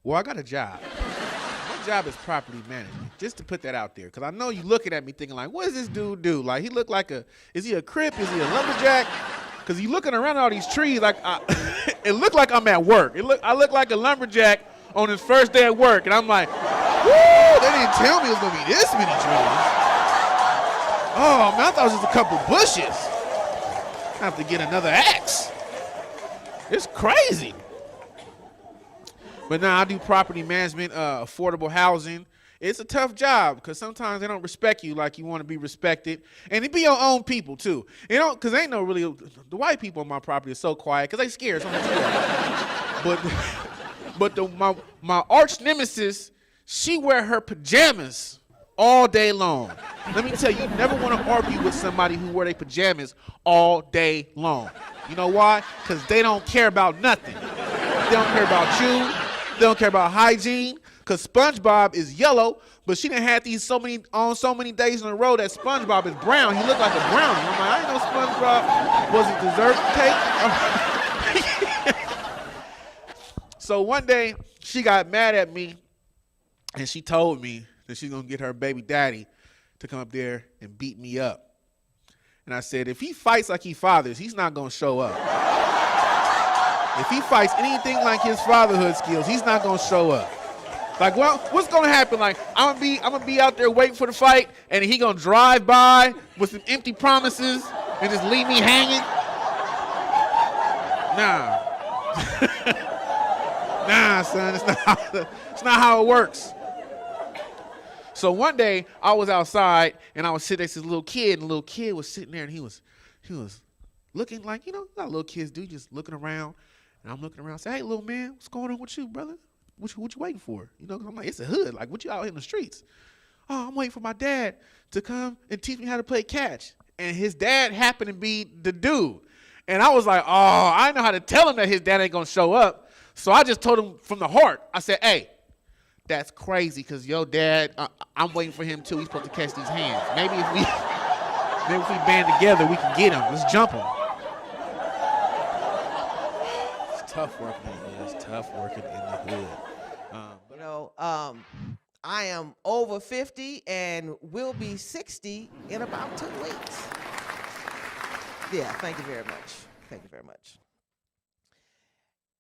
Well, I got a job. My job is property management, just to put that out there. Because I know you looking at me thinking like, what does this dude do? Like, he look like is he a Crip? Is he a lumberjack? Because you looking around all these trees, like, it looked like I'm at work. I look like a lumberjack on his first day at work. And I'm like, woo, they didn't tell me it was going to be this many trees. Oh, man, I thought it was just a couple bushes. I have to get another axe. It's crazy. But now I do property management, affordable housing. It's a tough job because sometimes they don't respect you like you want to be respected. And it be your own people, too. You know, because ain't no really, the white people on my property are so quiet because they scared. So my arch nemesis, she wear her pajamas all day long. Let me tell you, you never want to argue with somebody who wear their pajamas all day long. You know why? Because they don't care about nothing. They don't care about you. They don't care about hygiene. Because SpongeBob is yellow, but she done had these so many days in a row that SpongeBob is brown. He looked like a brownie. I'm like, I didn't know SpongeBob was a dessert cake. So one day, she got mad at me, and she told me that she's going to get her baby daddy to come up there and beat me up. And I said, if he fights like he fathers, he's not going to show up. If he fights anything like his fatherhood skills, he's not going to show up. Like, well, what's going to happen? Like, I'm gonna be out there waiting for the fight, and he going to drive by with some empty promises and just leave me hanging? Nah. Nah, son, it's not how it works. So one day, I was outside, and I was sitting next to this little kid, and the little kid was sitting there, and he was looking like, you know, how little kids do, just looking around. And I'm looking around and say, hey, little man, what's going on with you, brother? What you waiting for? You know, 'cause I'm like, it's a hood. Like, what you out in the streets? Oh, I'm waiting for my dad to come and teach me how to play catch. And his dad happened to be the dude. And I was like, oh, I know how to tell him that his dad ain't going to show up. So I just told him from the heart. I said, hey, that's crazy because your dad, I'm waiting for him too. He's supposed to catch these hands. Maybe if we band together, we can get him. Let's jump him. It's tough working in the hood. It's tough working in the hood. I am over 50 and will be 60 in about 2 weeks. Yeah, thank you very much. Thank you very much.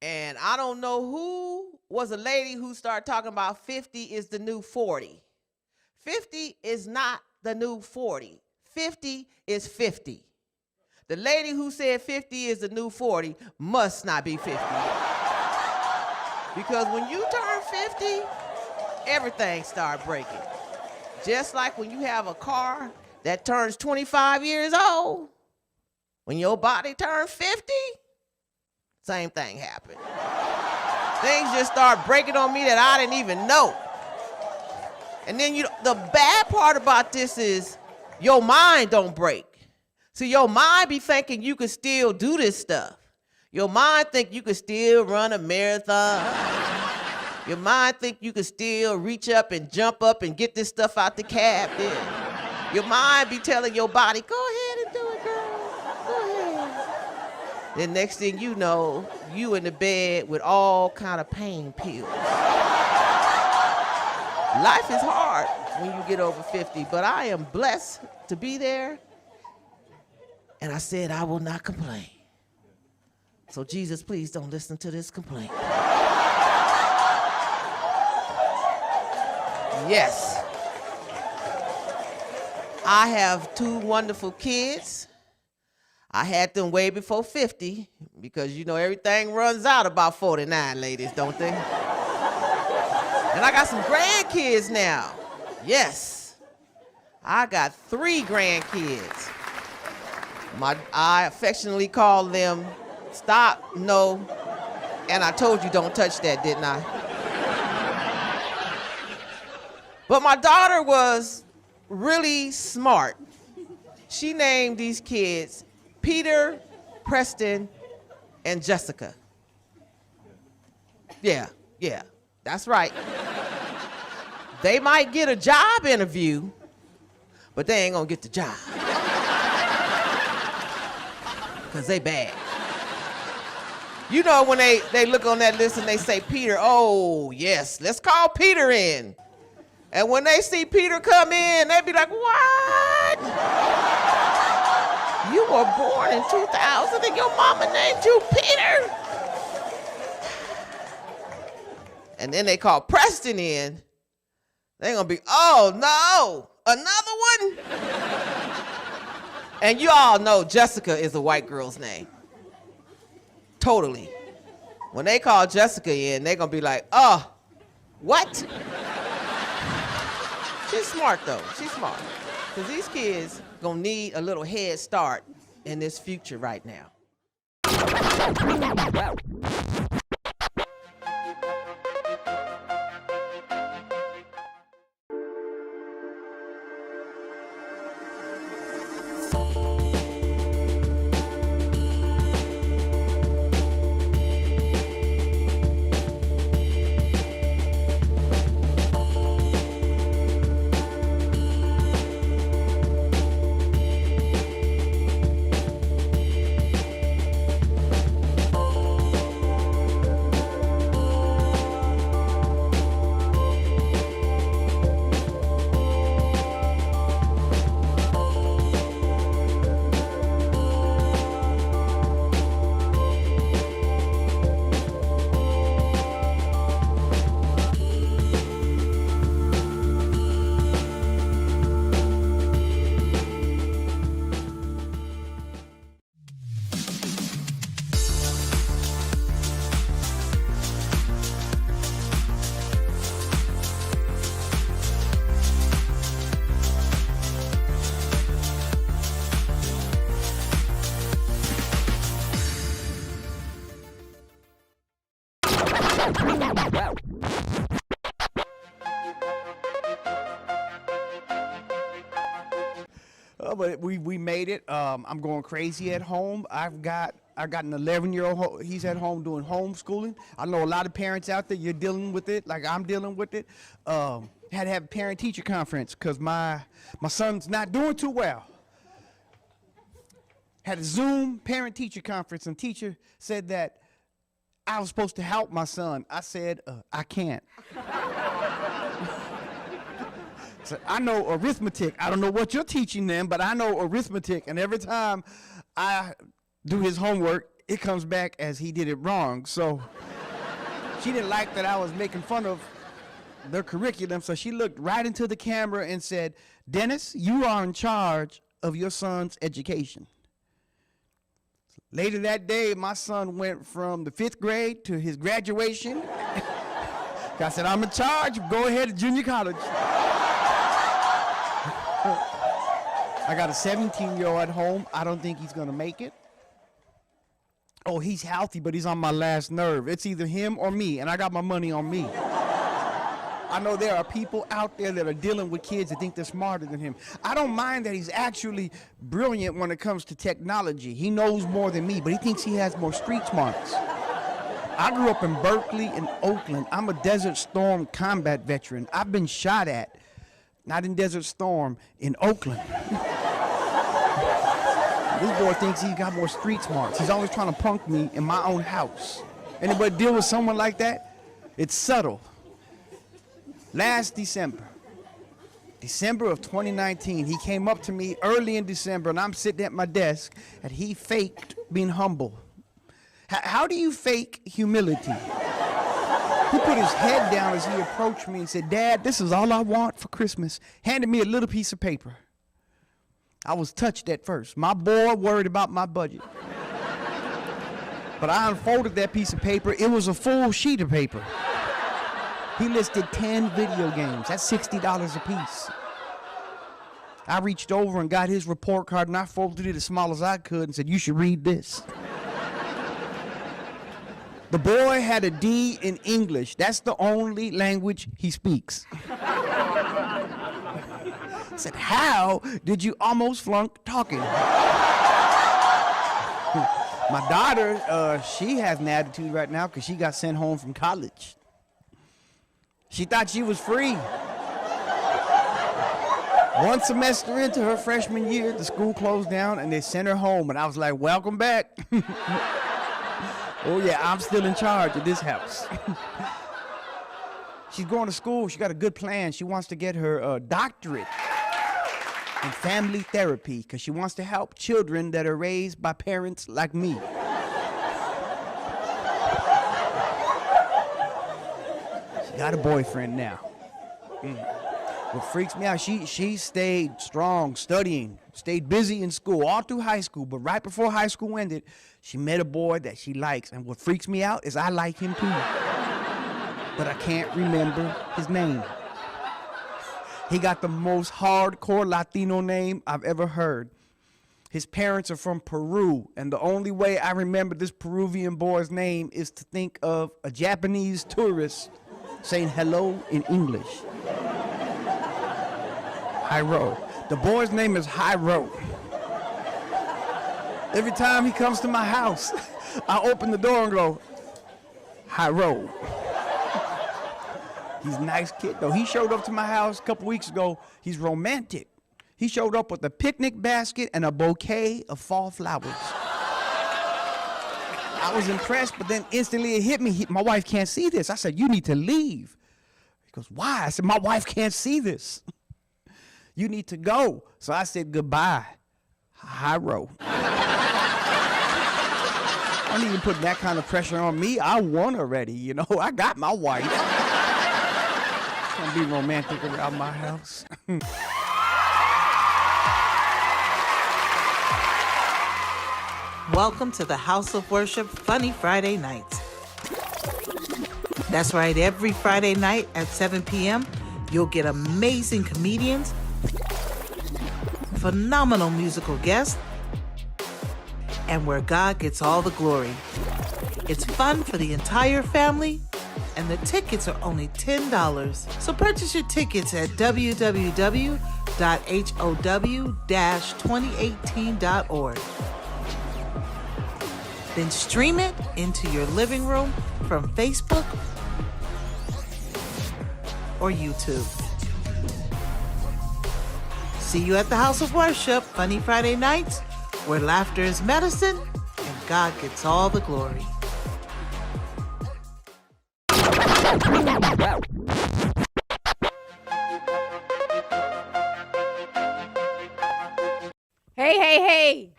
And I don't know who was a lady who started talking about 50 is the new 40. 50 is not the new 40. 50 is 50. The lady who said 50 is the new 40 must not be 50 yet. Because when you turn 50, everything starts breaking. Just like when you have a car that turns 25 years old, when your body turns 50, same thing happened. Things just start breaking on me that I didn't even know. And then the bad part about this is your mind don't break. So your mind be thinking you could still do this stuff. Your mind think you could still run a marathon. Your mind think you could still reach up and jump up and get this stuff out the cab there. Your mind be telling your body, go ahead and do it, girl. Go ahead. Then next thing you know, you in the bed with all kind of pain pills. Life is hard when you get over 50, but I am blessed to be there. And I said, I will not complain. So Jesus, please don't listen to this complaint. Yes. I have 2 wonderful kids. I had them way before 50 because, you know, everything runs out about 49, ladies, don't they? And I got some grandkids now. Yes. I got 3 grandkids. I affectionately call them Stop, No, and I told you don't touch that, didn't I? But my daughter was really smart. She named these kids Peter, Preston, and Jessica. Yeah, that's right. They might get a job interview, but they ain't gonna get the job. Because they bad. You know when they look on that list and they say Peter, oh yes, let's call Peter in. And when they see Peter come in, they be like, what? You were born in 2000 and your mama named you Peter? And then they call Preston in. They're gonna be, oh no, another one? And you all know Jessica is a white girl's name. Totally. When they call Jessica in, they're gonna be like, oh, what? She's smart though, she's smart. Because these kids gonna need a little head start in this future right now. But we made it. I'm going crazy at home. I got an 11-year-old. He's at home doing homeschooling. I know a lot of parents out there. You're dealing with it, like I'm dealing with it. Had to have a parent-teacher conference because my son's not doing too well. Had a Zoom parent-teacher conference, and teacher said that I was supposed to help my son. I said I can't. So I know arithmetic. I don't know what you're teaching them, but I know arithmetic. And every time I do his homework, it comes back as he did it wrong. So she didn't like that I was making fun of their curriculum. So she looked right into the camera and said, Dennis, you are in charge of your son's education. Later that day, my son went from the 5th grade to his graduation. I said, I'm in charge. Go ahead to junior college. I got a 17-year-old at home. I don't think he's going to make it. Oh, he's healthy, but he's on my last nerve. It's either him or me, and I got my money on me. I know there are people out there that are dealing with kids that think they're smarter than him. I don't mind that he's actually brilliant when it comes to technology. He knows more than me, but he thinks he has more street smarts. I grew up in Berkeley and Oakland. I'm a Desert Storm combat veteran. I've been shot at. Not in Desert Storm, in Oakland. This boy thinks he got more street smarts. He's always trying to punk me in my own house. Anybody deal with someone like that? It's subtle. Last December of 2019, he came up to me early in December, and I'm sitting at my desk, and he faked being humble. How do you fake humility? He put his head down as he approached me and said, Dad, this is all I want for Christmas. Handed me a little piece of paper. I was touched at first. My boy worried about my budget. But I unfolded that piece of paper. It was a full sheet of paper. He listed 10 video games. That's $60 a piece. I reached over and got his report card, and I folded it as small as I could and said, you should read this. The boy had a D in English. That's the only language he speaks. I said, how did you almost flunk talking? My daughter, she has an attitude right now because she got sent home from college. She thought she was free. One semester into her freshman year, the school closed down and they sent her home, and I was like, welcome back. Oh, yeah, I'm still in charge of this house. She's going to school. She got a good plan. She wants to get her doctorate in family therapy because she wants to help children that are raised by parents like me. She got a boyfriend now. What freaks me out, she stayed strong studying, stayed busy in school all through high school, but right before high school ended, she met a boy that she likes, and what freaks me out is I like him too, but I can't remember his name. He got the most hardcore Latino name I've ever heard. His parents are from Peru, and the only way I remember this Peruvian boy's name is to think of a Japanese tourist saying hello in English. Jairo. The boy's name is Jairo. Every time he comes to my house, I open the door and go, Jairo. He's a nice kid, though. He showed up to my house a couple weeks ago. He's romantic. He showed up with a picnic basket and a bouquet of fall flowers. I was impressed, but then instantly it hit me. My wife can't see this. I said, you need to leave. He goes, why? I said, my wife can't see this. You need to go. So I said, goodbye, Jairo. Don't even put that kind of pressure on me. I won already, you know. I got my wife. Can't be romantic around my house. Welcome to the House of Worship Funny Friday Nights. That's right, every Friday night at 7 p.m., you'll get amazing comedians, phenomenal musical guests, and where God gets all the glory. It's fun for the entire family, and the tickets are only $10. So purchase your tickets at www.how-2018.org. Then stream it into your living room from Facebook or YouTube. See you at the House of Worship, Funny Friday Nights, where laughter is medicine and God gets all the glory. Hey.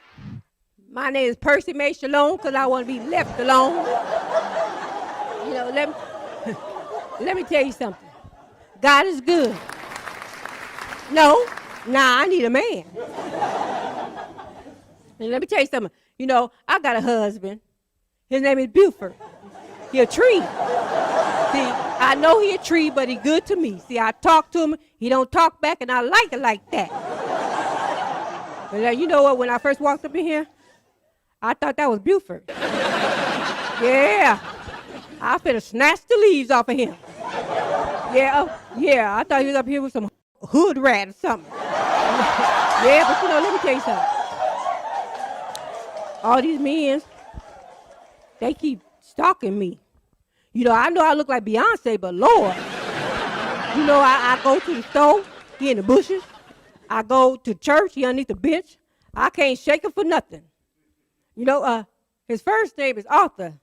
My name is Percy Mae Shalom because I want to be left alone. You know, let me tell you something. God is good. I need a man. And let me tell you something. You know, I got a husband. His name is Buford. He a tree. See, I know he a tree, but he good to me. See, I talk to him. He don't talk back, and I like it like that. But you know what? When I first walked up in here, I thought that was Buford. Yeah. I finna snatch the leaves off of him. Yeah, I thought he was up here with some hood rat or something. Yeah, but you know, let me tell you something. All these men, they keep stalking me. You know I look like Beyonce, but Lord, you know, I go to the store, he in the bushes. I go to church, he underneath the bench. I can't shake him for nothing. You know, his first name is Arthur.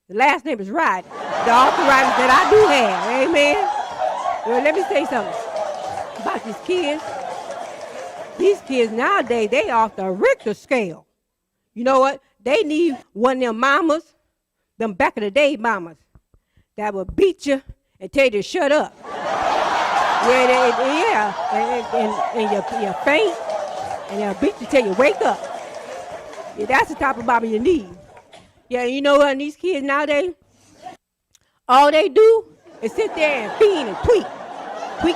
The last name is Ryder. The arthritis that I do have, amen? Well, let me say something about these kids. These kids nowadays, they off the Richter scale. You know what? They need one of them mamas, them back in the day mamas, that would beat you and tell you to shut up. And you faint, and they'll beat you till you wake up. Yeah, that's the type of mama you need. Yeah, you know what? These kids nowadays, all they do is sit there and fiend and tweak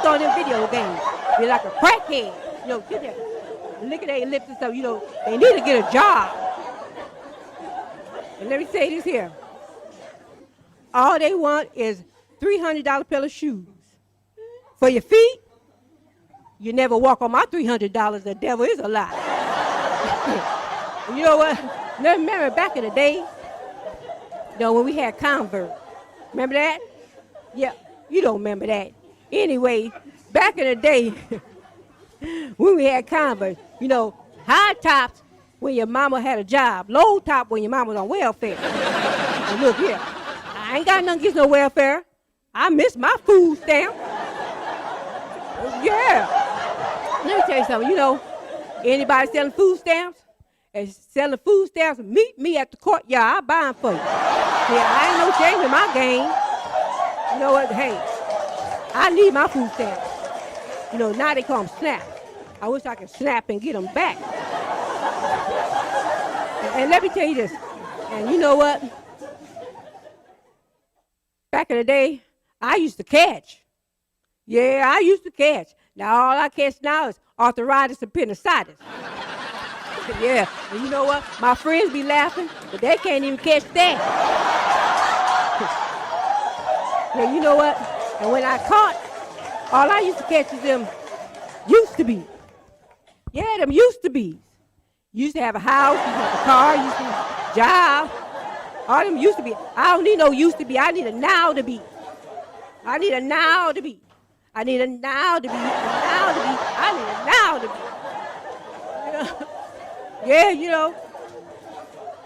on them video games. They're like a crackhead. You know, sit there, look at their lips and stuff. You know, they need to get a job. And let me say this here. All they want is $300 pair of shoes. For your feet, you never walk on my $300. The devil is a lie. You know what? Remember back in the day, you know, when we had Converse. Remember that? Yeah, you don't remember that. Anyway, back in the day, when we had Converse, you know, high tops when your mama had a job, low top when your mama was on welfare. And look here, I ain't got nothing against no welfare. I miss my food stamp. Yeah. Let me tell you something. You know, anybody selling food stamps and selling food stamps, meet me at the courtyard. I'll buy them for you. Yeah, I ain't no shame in my game. You know what? Hey, I need my food stamps. You know, now they call them SNAP. I wish I could snap and get them back. And let me tell you this. And you know what? Back in the day, I used to catch. Yeah, I used to catch. Now all I catch now is arthritis and appendicitis. Yeah, and you know what? My friends be laughing, but they can't even catch that. Yeah, you know what? And when I caught, all I used to catch is them used to be. Yeah, them used to be. Used to have a house, used to have a car, used to have a job. All them used to be. I don't need no used to be. I need a now to be. I need a now to be. I need a now to be. A now to be. I need a now to be. You know? Yeah, you know.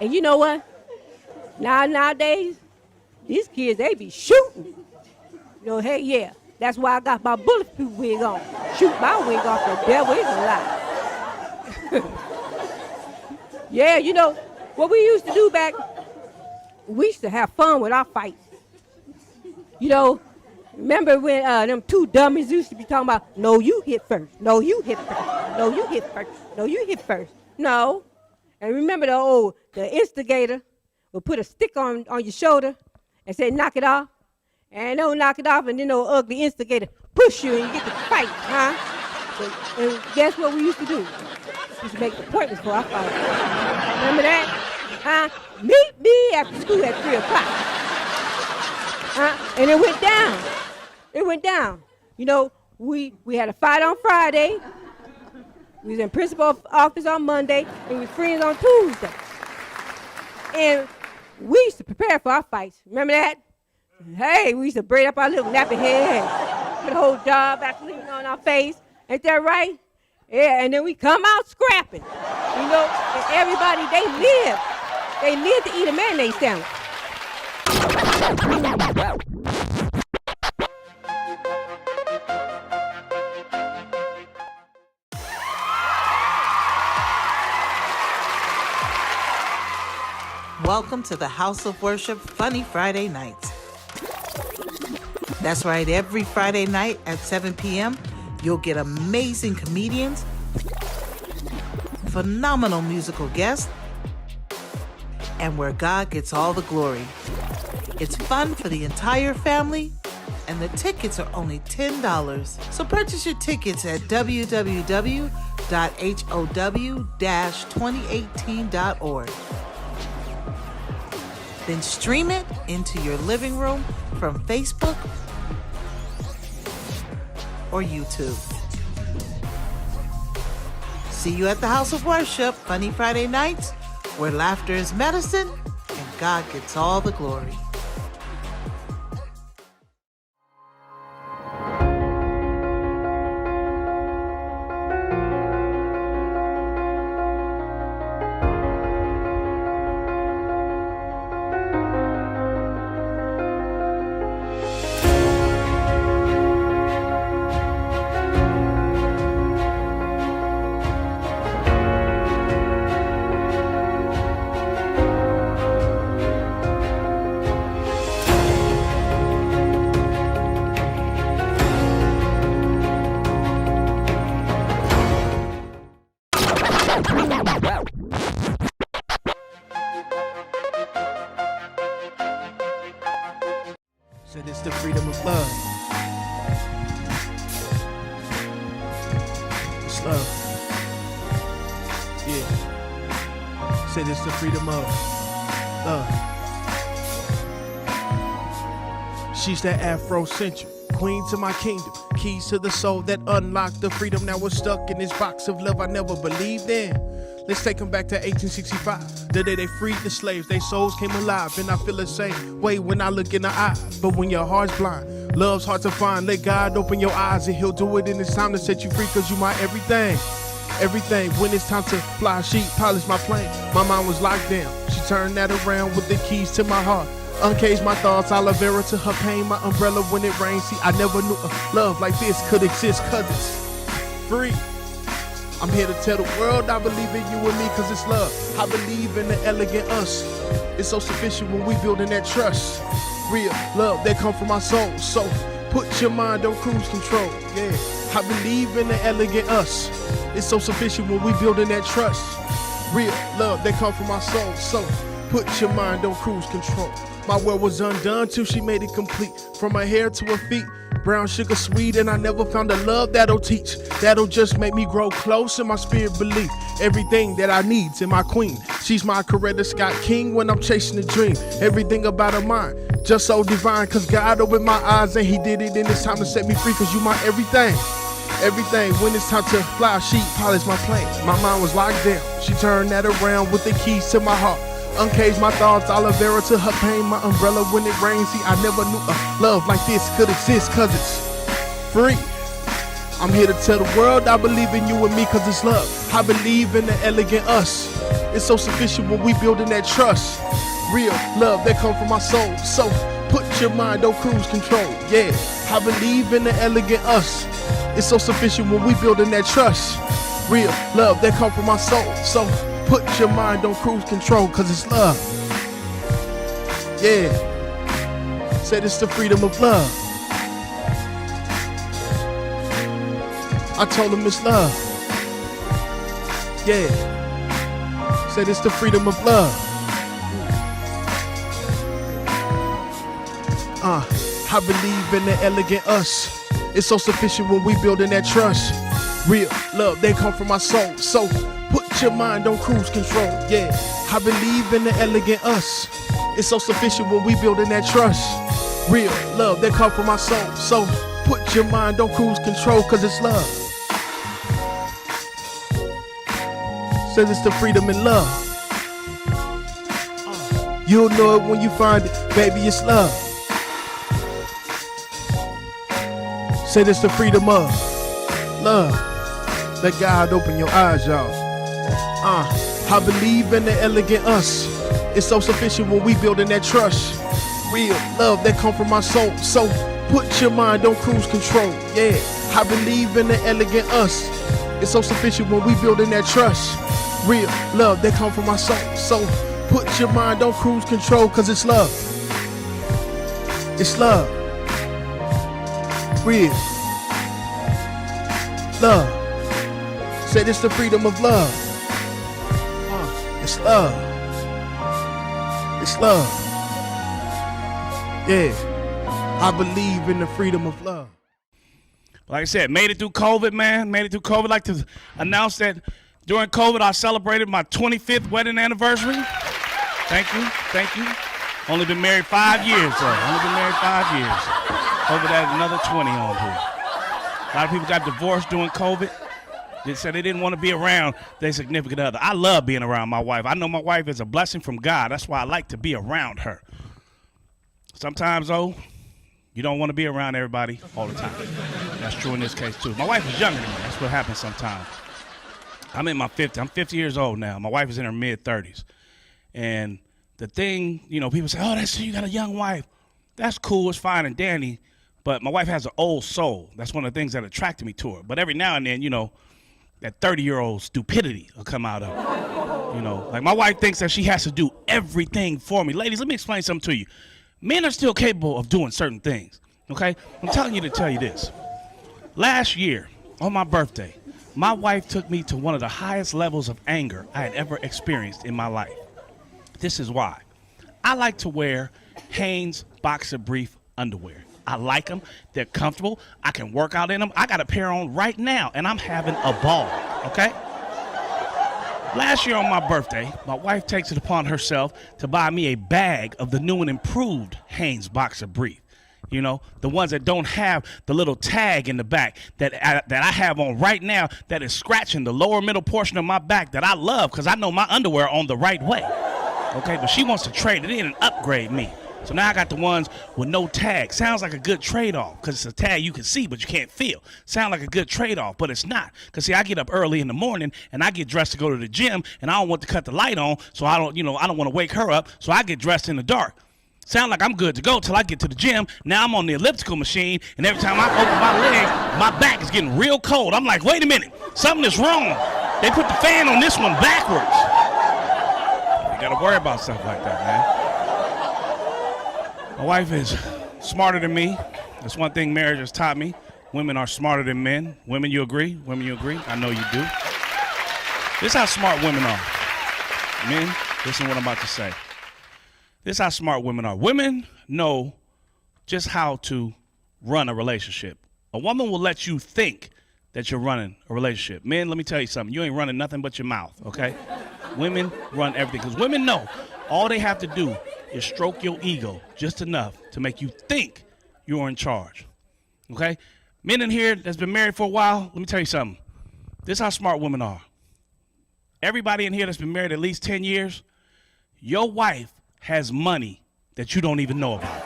And you know what? Nowadays, these kids, they be shooting. You know, hey, yeah. That's why I got my bulletproof wig on. Shoot my wig off, the devil is alive. Yeah, you know, what we used to do back, we used to have fun with our fights. You know, remember when them two dummies used to be talking about, no, you hit first. No, you hit first. No, you hit first. No, you hit first. No. And remember the instigator would put a stick on your shoulder and say, knock it off. And they'll knock it off, and then the ugly instigator push you and you get to fight, huh? And guess what we used to do? We used to make appointments for our fight. Remember that? Huh? Meet me after school at 3 o'clock. Huh? And it went down. It went down. You know, we had a fight on Friday. We was in principal's office on Monday, and we was friends on Tuesday. And we used to prepare for our fights. Remember that? Hey, we used to braid up our little nappy head, put a whole job Vaseline on our face. Ain't that right? Yeah, and then we come out scrapping. You know, and everybody, they live to eat a mayonnaise sandwich. Welcome to the House of Worship Funny Friday Nights. That's right, every Friday night at 7 p.m., you'll get amazing comedians, phenomenal musical guests, and where God gets all the glory. It's fun for the entire family, and the tickets are only $10. So purchase your tickets at www.how-2018.org. Then stream it into your living room from Facebook or YouTube. See you at the House of Worship, Funny Friday Nights, where laughter is medicine and God gets all the glory. Said it's the freedom of love. It's love. Yeah. Said it's the freedom of love. She's that Afrocentric queen to my kingdom. Keys to the soul that unlock the freedom. Now we're stuck in this box of love I never believed in. Let's take them back to 1865, the day they freed the slaves. Their souls came alive, and I feel the same way when I look in the eye. But when your heart's blind, love's hard to find. Let God open your eyes, and He'll do it in His time to set you free, cause you my everything. everything. When it's time to fly, she polished my plane. My mind was locked down. She turned that around with the keys to my heart. Uncaged my thoughts, aloe vera to her pain. My umbrella when it rains. See, I never knew a love like this could exist, cause it's free. I'm here to tell the world I believe in you and me, cause it's love. I believe in the elegant us. It's so sufficient when we building that trust. Real love that come from my soul. So put your mind on cruise control. Yeah, I believe in the elegant us. It's so sufficient when we building that trust. Real love that come from my soul. So put your mind on cruise control. My world was undone till she made it complete. From her hair to her feet, brown sugar sweet, and I never found a love that'll teach. That'll just make me grow close in my spirit belief. Everything that I need's in my queen. She's my Coretta Scott King when I'm chasing a dream. Everything about her mind, just so divine. Cause God opened my eyes and he did it, and it's time to set me free. Cause you my everything. Everything, when it's time to fly, she polished my plane. My mind was locked down. She turned that around with the keys to my heart. Uncaged my thoughts, aloe vera to her pain. My umbrella when it rains. See, I never knew a love like this could exist, cause it's free. I'm here to tell the world I believe in you and me, cause it's love. I believe in the elegant us. It's so sufficient when we building that trust. Real love that come from my soul. So put your mind on cruise control. Yeah, I believe in the elegant us. It's so sufficient when we building that trust. Real love that come from my soul. So put your mind on cruise control, cause it's love. Yeah. Said it's the freedom of love. I told him it's love. Yeah. Said it's the freedom of love. I believe in the elegant us. It's so sufficient when we building that trust. Real love, they come from my soul. So put your mind on cruise control. Yeah, I believe in the elegant us. It's so sufficient when we building that trust. Real love, they come from my soul. So put your mind on cruise control, cause it's love. Says it's the freedom in love. You'll know it when you find it, baby, it's love. Said it's the freedom of love. Let God open your eyes, y'all. I believe in the elegant us. It's so sufficient when we building that trust. Real love that come from my soul. So put your mind on cruise control. Yeah, I believe in the elegant us. It's so sufficient when we building that trust. Real love that come from my soul. So put your mind on cruise control, cause it's love. It's love. Real love. Said it's the freedom of love. It's love. It's love. Yeah. I believe in the freedom of love. Like I said, made it through COVID, man. Made it through COVID. I'd like to announce that during COVID, I celebrated my 25th wedding anniversary. Thank you. Thank you. Only been married 5 years, though. Only been married 5 years. Over that, another 20 on here. A lot of people got divorced during COVID. They said they didn't want to be around their significant other. I love being around my wife. I know my wife is a blessing from God. That's why I like to be around her. Sometimes, though, you don't want to be around everybody all the time. That's true in this case, too. My wife is younger than me. That's what happens sometimes. I'm in my 50s. I'm 50 years old now. My wife is in her mid-30s. And the thing, you know, people say, oh, that's you got a young wife. That's cool. It's fine and dandy. But my wife has an old soul. That's one of the things that attracted me to her. But every now and then, you know, that 30-year-old stupidity will come out of her. You know, like my wife thinks that she has to do everything for me. Ladies, let me explain something to you. Men are still capable of doing certain things, okay? I'm telling you to tell you this. Last year, on my birthday, my wife took me to one of the highest levels of anger I had ever experienced in my life. This is why. I like to wear Hanes boxer brief underwear. I like them. They're comfortable. I can work out in them. I got a pair on right now, and I'm having a ball, okay? Last year on my birthday, my wife takes it upon herself to buy me a bag of the new and improved Hanes boxer brief. You know, the ones that don't have the little tag in the back that I have on right now that is scratching the lower middle portion of my back that I love because I know my underwear on the right way. Okay, but she wants to trade it in and upgrade me. So now I got the ones with no tag. Sounds like a good trade-off because it's a tag you can see but you can't feel. Sound like a good trade-off, but it's not. Because see, I get up early in the morning and I get dressed to go to the gym and I don't want to cut the light on, so I don't want to wake her up, so I get dressed in the dark. Sound like I'm good to go till I get to the gym. Now I'm on the elliptical machine, and every time I open my legs, my back is getting real cold. I'm like, wait a minute, something is wrong. They put the fan on this one backwards. You gotta worry about stuff like that, man. My wife is smarter than me. That's one thing marriage has taught me. Women are smarter than men. Women, you agree? Women, you agree? I know you do. This is how smart women are. Men, listen to what I'm about to say. This is how smart women are. Women know just how to run a relationship. A woman will let you think that you're running a relationship. Men, let me tell you something. You ain't running nothing but your mouth, okay? Women run everything. Because women know all they have to do is stroke your ego just enough to make you think you're in charge, okay? Men in here that's been married for a while, let me tell you something. This is how smart women are. Everybody in here that's been married at least 10 years, your wife has money that you don't even know about.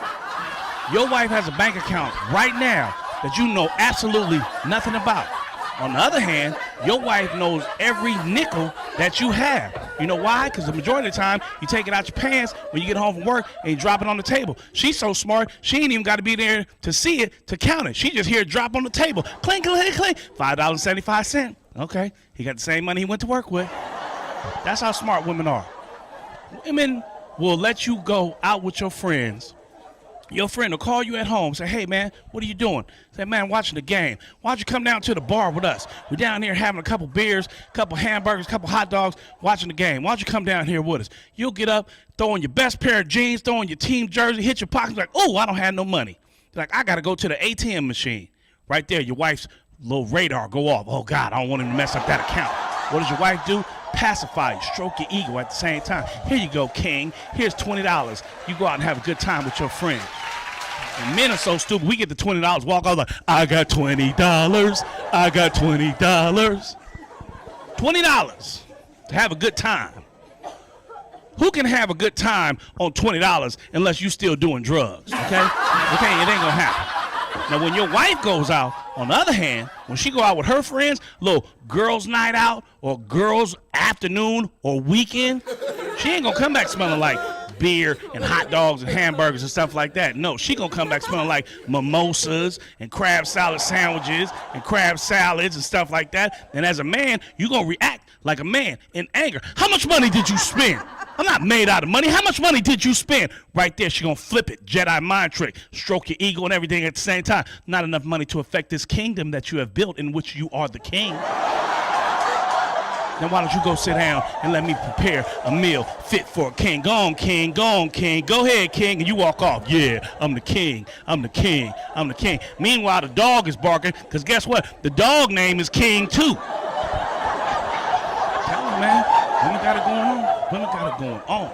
Your wife has a bank account right now that you know absolutely nothing about. On the other hand, your wife knows every nickel that you have. You know why? Because the majority of the time, you take it out your pants when you get home from work and you drop it on the table. She's so smart, she ain't even got to be there to see it, to count it. She just hear it drop on the table. Clink, clink, clink. $5.75. Okay, he got the same money he went to work with. That's how smart women are. Women will let you go out with your friends. Your friend will call you at home, say, hey, man, what are you doing? Say, man, watching the game. Why don't you come down to the bar with us? We're down here having a couple beers, a couple hamburgers, a couple hot dogs, watching the game. Why don't you come down here with us? You'll get up, throw on your best pair of jeans, throw on your team jersey, hit your pockets like, oh, I don't have no money. Like, I got to go to the ATM machine. Right there, your wife's little radar go off. Oh, God, I don't want him to mess up that account. What does your wife do? Pacify you, stroke your ego at the same time. Here you go, king. Here's $20. You go out and have a good time with your friend. And men are so stupid. We get the $20, walk out like, I got $20. I got $20. $20 to have a good time. Who can have a good time on $20 unless you still doing drugs, okay? Okay, it ain't gonna happen. Now, when your wife goes out, on the other hand, when she go out with her friends, little girls' night out or girls' afternoon or weekend, she ain't gonna come back smelling like beer and hot dogs and hamburgers and stuff like that. No, she gonna come back smelling like mimosas and crab salad sandwiches and crab salads and stuff like that. And as a man, you gonna react like a man in anger. How much money did you spend? I'm not made out of money. How much money did you spend? Right there, she gonna flip it. Jedi mind trick. Stroke your ego and everything at the same time. Not enough money to affect this kingdom that you have built in which you are the king. Then why don't you go sit down and let me prepare a meal fit for a king? Go on, king. Go on, king. Go ahead, king. And you walk off. Yeah, I'm the king. I'm the king. I'm the king. Meanwhile, the dog is barking because guess what? The dog name is King too. Tell him, man. Women got it going on. Women got it going on.